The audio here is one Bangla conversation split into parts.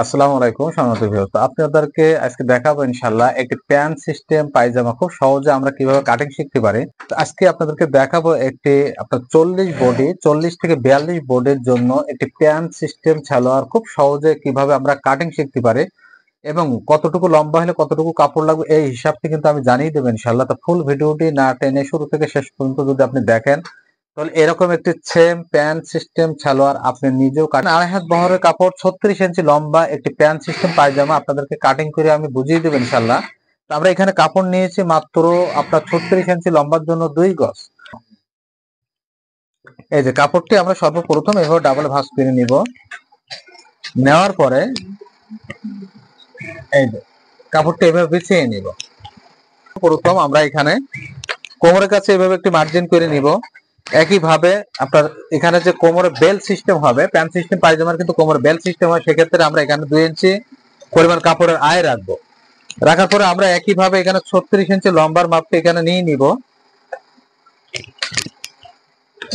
আসসালামু আলাইকুম সম্মানিত ভিউয়ার্স। তো আপনাদেরকে আজকে দেখাবো ইনশাআল্লাহ একটি প্যান্ট সিস্টেম পায়জামা খুব সহজে আমরা কিভাবে কাটিং শিখতে পারি। তো আজকে আপনাদেরকে দেখাবো একটি আপনার 40 থেকে 42 বডির জন্য একটি প্যান্ট সিস্টেম সালোয়ার খুব সহজে কিভাবে আমরা কাটিং শিখতে পারি এবং কতটুকু লম্বা হলে কতটুকু কাপড় লাগবে এই হিসাবটি কিন্তু আমি জানিয়ে দেব ইনশাআল্লাহ। তো ফুল ভিডিওটি না টেনে শুরু থেকে শেষ পর্যন্ত যদি আপনি দেখেন তাহলে এরকম একটি সেম প্যান্ট সিস্টেম সালোয়ার আপনি নিজেও কাটেন। 2.5 হাত বহরের কাপড় 36 ইঞ্চি লম্বা একটি প্যান্ট সিস্টেম পায়জামা আপনাদেরকে কাটিং করে আমি বুঝিয়ে দেব ইনশাল্লাহ। তো আমরা এখানে কাপড় নিয়েছি মাত্র আপনার 36 ইঞ্চি লম্বার জন্য 2 গজ। এই যে কাপড়টি আমরা সর্বপ্রথম এভাবে ডাবল ভাঁজ করে নিব। নেওয়ার পরে এই যে কাপড়টি এভাবে বিছিয়ে নিব। প্রথম আমরা এখানে কোমরের কাছে এভাবে একটি মার্জিন করে নিব। একইভাবে আপনার এখানে যে কোমরে বেল সিস্টেম হবে, প্যান্ট সিস্টেম পায়জামার কিন্তু কোমরে বেল সিস্টেম হয়, সেক্ষেত্রে আমরা এখানে 2 ইঞ্চি পরিমাণ কাপড়ের আয় রাখবো। রাখার পরে আমরা একইভাবে এখানে 36 ইঞ্চি লম্বার মাপটা এখানে নিয়ে নিব।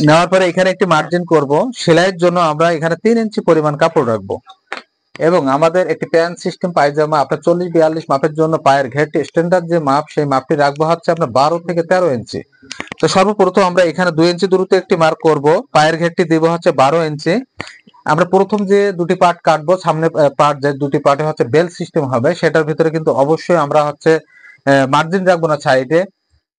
নেওয়ার পরে এখানে একটি মার্জিন করব। সেলাইয়ের জন্য আমরা এখানে 3 ইঞ্চি পরিমাণ কাপড় রাখবো এবং আমাদের একটি প্যান্ট সিস্টেম পায়জামা আপনার 40-42 মাপের জন্য পায়ের ঘেরটি স্ট্যান্ডার্ড যে মাপ সেই মাপটি রাখবো হচ্ছে আপনার 12 থেকে 13 ইঞ্চি। তো সর্বপ্রথম আমরা এখানে 2 ইঞ্চি দূরত্বে একটি মার্ক করব। পায়ের ঘেরটি দেব হচ্ছে 12 ইঞ্চি। আমরা প্রথম যে দুটি পার্ট কাটবো, সামনে পার্ট যে দুটি পার্টে হচ্ছে বেল সিস্টেম হবে, সেটার ভিতরে কিন্তু অবশ্যই আমরা হচ্ছে মার্জিন রাখবো না সাইডে।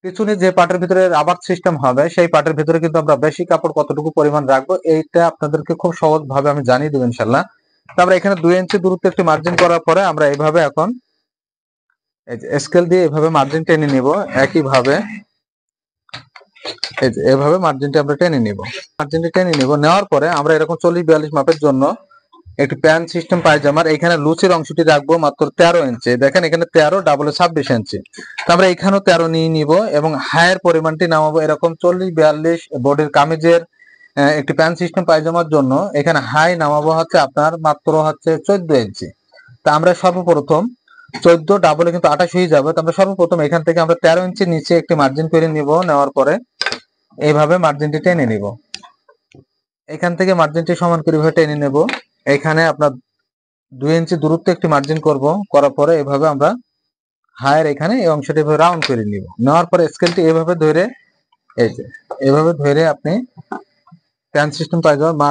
পিছনে যে পার্টের ভিতরে রাবার সিস্টেম হবে সেই পার্টের ভিতরে কিন্তু আমরা বেশি কাপড় কতটুকু পরিমাণ রাখবো এইটা আপনাদেরকে খুব সহজ ভাবে আমি জানিয়ে দেবো ইনশাল্লাহ। তো আমরা এখানে 2 ইঞ্চি দূরত্বে একটি মার্জিন করার পরে আমরা এইভাবে এখন এই যে স্কেল দিয়ে এইভাবে মার্জিন টেনে নিব। একইভাবে এই যে এভাবে মার্জিনটা আমরা টেনে নিব। মার্জিনটা টেনে নিব। নেওয়ার পরে আমরা এরকম 40-42 মাপের জন্য একটি প্যান্ট সিস্টেম পায়জামার এখানে লুচির অংশটি রাখবো মাত্র 13 ইঞ্চি। দেখেন এখানে 13 ডাবলে 26 ইঞ্চি। তো আমরা এখানেও 13 নিয়ে নিব এবং হায়ের পরিমাণটি নামাবো এরকম 40-42 বডির কামিজের একটি প্যান্ট সিস্টেম পায়জামার জন্য এখানে হাই নামাবো হচ্ছে আপনার মাত্র হচ্ছে 14 ইঞ্চি। তা আমরা সর্বপ্রথম 14 ডাবলে কিন্তু 28 হয়ে যাবে। তো আমরা সর্বপ্রথম এখান থেকে আমরা 13 ইঞ্চি নিচে একটি মার্জিন করে নিব। নেওয়ার পরে এইভাবে মার্জিনটি টেনে নিব। এখান থেকে মার্জিনটি সমান করে টেনে নেব। এখানে আপনার 2 ইঞ্চি দূরত্বে একটি মার্জিন করব। করার পরে এভাবে আমরা হায়ের এখানে এই অংশটি এভাবে রাউন্ড করে নিব। নেওয়ার পরে স্কেলটি এভাবে ধরে এই যে এভাবে ধরে আপনি প্যান্ট সিস্টেম পায়জামা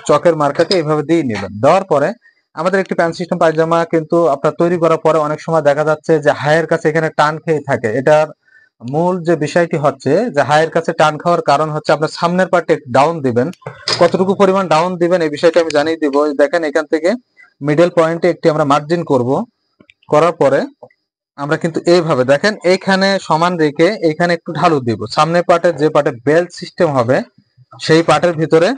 চকের মার্কাকে এভাবে দিয়ে নেবেন। দেওয়ার পরে আমাদের একটি প্যান্ট সিস্টেম পায়জামা কিন্তু আপনার তৈরি করার পরে অনেক সময় দেখা যাচ্ছে যে হায়ের কাছে এখানে টান খেয়ে থাকে। এটার মূল যে বিষয়টি হচ্ছে যে হায়ের কাছে টান খাওয়ার কারণ হচ্ছে আপনার সামনের পার্টে ডাউন দিবেন। কতটুকু পরিমাণ ডাউন দিবেন এই বিষয়টা আমি জানিয়ে দিব। দেখেন এখান থেকে মিডল পয়েন্টে একটি আমরা মার্জিন করব। করার পরে আমরা কিন্তু এইভাবে দেখেন এইখানে সমান রেখে এইখানে একটু ঢালু দিব। সামনের পার্টে যে পার্টে বেল্ট সিস্টেম হবে সেই পার্টের ভিতরে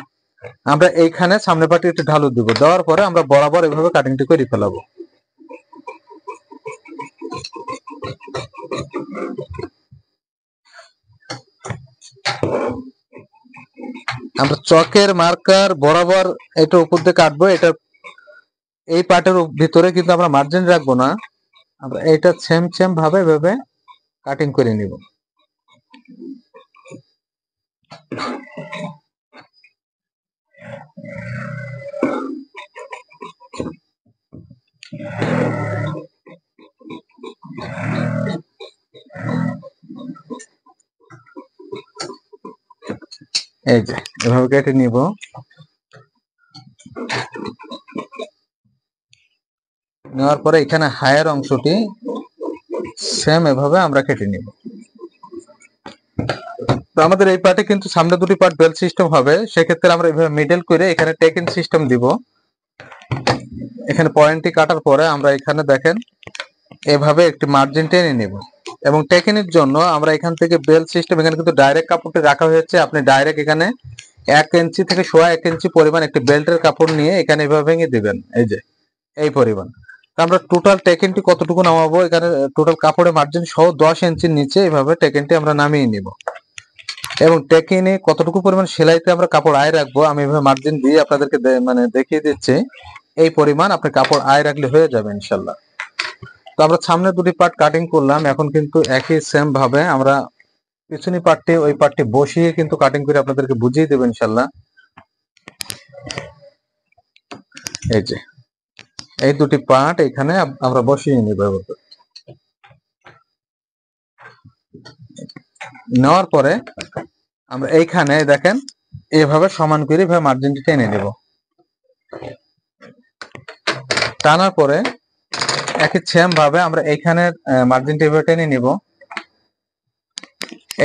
আমরা এইখানে সামনের পার্টে একটু ঢালু দিব। দেওয়ার পরে আমরা বরাবর এইভাবে কাটিংটি করে ফেলাবো। আমরা চকের মার্কার বরাবর এটা উপর দিয়ে কাটবো। এটা এই পার্টের ভিতরে কিন্তু আমরা মার্জিন রাখবো না। আমরা এটা সেম ভাবে এভাবে কাটিং করে নিব। এই যে এভাবে কেটে নিব। নেওয়ার পরে এখানে হায়ার অংশটি সেম এভাবে আমরা কেটে নিব। তো আমাদের এই পার্টে কিন্তু সামনে দুটি পার্ট বেল সিস্টেম হবে, সেক্ষেত্রে আমরা এইভাবে মিডল করে এখানে টেকিং সিস্টেম দিব। এখানে পয়েন্টটি কাটার পরে আমরা এখানে দেখেন এভাবে একটি মার্জিন টেনে নিব এবং টেকিনের জন্য আমরা এখান থেকে বেল সিস্টেম এখানে কিন্তু ডাইরেক্ট কাপড়টি রাখা হয়েছে। আপনি ডাইরেক্ট এখানে 1 ইঞ্চি থেকে 1.5 ইঞ্চি পরিমাণ একটি বেল্টের কাপড় নিয়ে এখানে এভাবে ভেঙে দিবেন। এই যে এই পরিমাণ। আমরা টোটাল টেকিনটি কতটুকু নামাবো, এখানে টোটাল কাপড়ের মার্জিন সহ 10 ইঞ্চির নিচে এইভাবে টেকিনটি আমরা নামিয়ে নিব এবং টেকিনে কতটুকু পরিমাণ সেলাইতে আমরা কাপড় আয় রাখবো আমি এভাবে মার্জিন দিয়ে আপনাদেরকে মানে দেখিয়ে দিচ্ছি। এই পরিমাণ আপনি কাপড় আয় রাখলে হয়ে যাবে ইনশাল্লাহ। তো আমরা সামনে দুটি পার্ট কাটিং করলাম, এখন কিন্তু একই সেম ভাবে আমরা পিছনি পার্টটি ওই পার্টটি বসিয়ে কিন্তু কাটিং করে আপনাদেরকে বুঝিয়ে দেবো ইনশাল্লাহ। এই যে এই দুটি পার্ট এখানে আমরা বসিয়ে নিব। নেওয়ার পরে আমরা এইখানে দেখেন এভাবে সমান করে এভাবে মার্জিনটি টেনে নেব। টানার পরে একই সেম ভাবে আমরা এইখানে মার্জিনটি এভাবে টেনে নিব।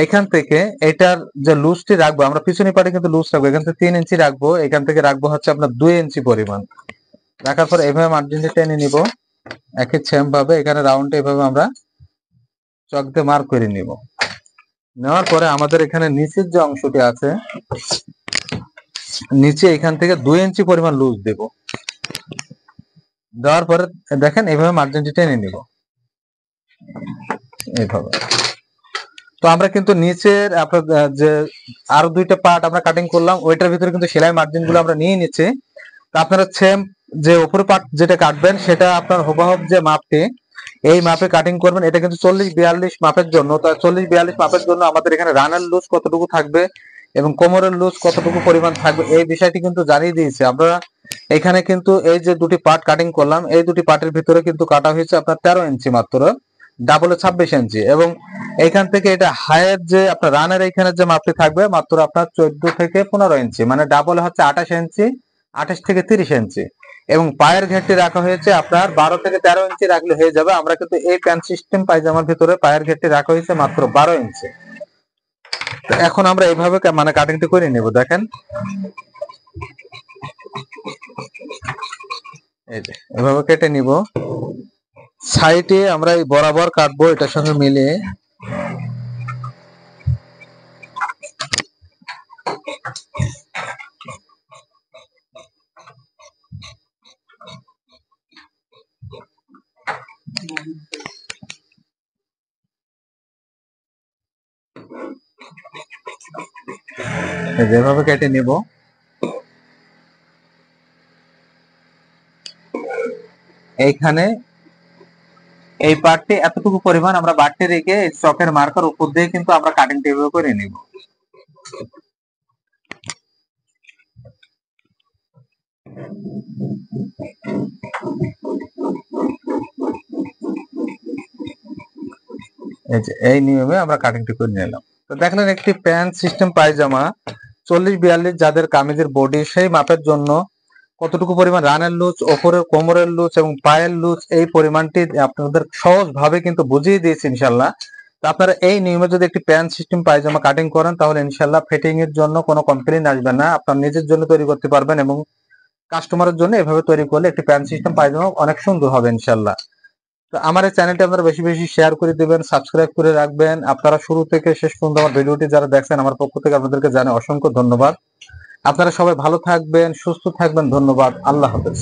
এখান থেকে এটার যে লুজটি রাখবো আমরা পিছনে পাটে কিন্তু লুজ রাখবো, এখান থেকে 3 ইঞ্চি রাখবো, এখান থেকে রাখবো হচ্ছে আপনার 2 ইঞ্চি পরিমাণ। রাখার পর এভাবে মার্জিনটি টেনে নিব। একই সেম ভাবে এখানে রাউন্ডে এভাবে আমরা চক দিয়ে মার্ক করে নিব। নেওয়ার পরে আমাদের এখানে নিচের যে অংশটি আছে, নিচে এখান থেকে 2 ইঞ্চি পরিমাণ লুজ দেব। দেওয়ার পরে দেখেন এইভাবে মার্জিনটি টেনে নিব এইভাবে। তো আমরা কিন্তু নিচের আপনার যে আরো দুইটা পার্ট আমরা কাটিং করলাম ওইটার ভিতরে কিন্তু সেলাই মার্জিন গুলো আমরা নিয়ে নিচ্ছি। তো আপনারা সেম যে উপরে পার্ট যেটা কাটবেন সেটা আপনার হুবহু যে মাপটি এই মাপে কাটিং করবেন। এটা কিন্তু 40-42 মাপের জন্য। তো 40-42 মাপের জন্য আমাদের এখানে রানের লুজ কতটুকু থাকবে এবং কোমরের লুজ কতটুকু পরিমাণ থাকবে এই বিষয়টি কিন্তু জানিয়ে দিয়েছি। আমরা এখানে কিন্তু এই যে দুটি পার্ট কাটিং করলাম এই দুটি পার্টের ভিতরে কিন্তু কাটা হয়েছে আপনার 13 ইঞ্চি মাত্র, ডাবলে 26 ইঞ্চি। এবং এইখান থেকে এটা হায়ের যে আপনার রানের এইখানে যে মাপটি থাকবে মাত্র আপনার 14 থেকে 15 ইঞ্চি, মানে ডাবল হচ্ছে 28 ইঞ্চি, 28 থেকে 30 ইঞ্চি। এবং পায়ের ঘেরটি রাখা হয়েছে আপনার 12 থেকে 13 ইঞ্চি রাখলে হয়ে যাবে। আমরা কিন্তু এই প্যান্ট সিস্টেম পায়জামার ভিতরে পায়ের ঘেরটি রাখা হয়েছে মাত্র 12 ইঞ্চি। তো এখন আমরা এইভাবে মানে কাটিংটি করে নেব। দেখেন এই যে এভাবে কেটে নিব। সাইডে আমরা এই বরাবর কাটবো এটার সঙ্গে মিলিয়ে। যেভাবে কেটে নিব। এইখানে এই পার্টটি এতটুকু পরিমাণ আমরা বাড়তে রেখে চকের মার্কার উপর দিয়ে কিন্তু আমরা কাটিং টেবিল করে নিব। এই নিয়মে আমরা কাটিংটি করে নিলাম। তো দেখলেন একটি প্যান্ট সিস্টেম পায়জামা 40-42 যাদের কামিজের বডি সেই মাপের জন্য কতটুকু পরিমাণ রানের লুজ, ওপরের কোমরের লুজ এবং পায়ের লুজ এই পরিমাণটি আপনাদের সহজ ভাবে কিন্তু বুঝিয়ে দিয়েছি ইনশাল্লাহ। তো আপনারা এই নিয়মে যদি একটি প্যান্ট সিস্টেম পায়জামা কাটিং করেন তাহলে ইনশাল্লাহ ফিটিং এর জন্য কোনো কমপ্লেইন আসবে না। আপনার নিজের জন্য তৈরি করতে পারবেন এবং কাস্টমারের জন্য এভাবে তৈরি করলে একটি প্যান্ট সিস্টেম পায়জামা অনেক সুন্দর হবে ইনশাল্লাহ। তো আমার এই চ্যানেলটি আপনারা বেশি বেশি শেয়ার করে দিবেন, সাবস্ক্রাইব করে রাখবেন। আপনারা শুরু থেকে শেষ পর্যন্ত আমার ভিডিওটি যারা দেখছেন আমার পক্ষ থেকে আপনাদেরকে জানাই অসংখ্য ধন্যবাদ। আপনারা সবাই ভালো থাকবেন, সুস্থ থাকবেন। ধন্যবাদ। আল্লাহ হাফেজ।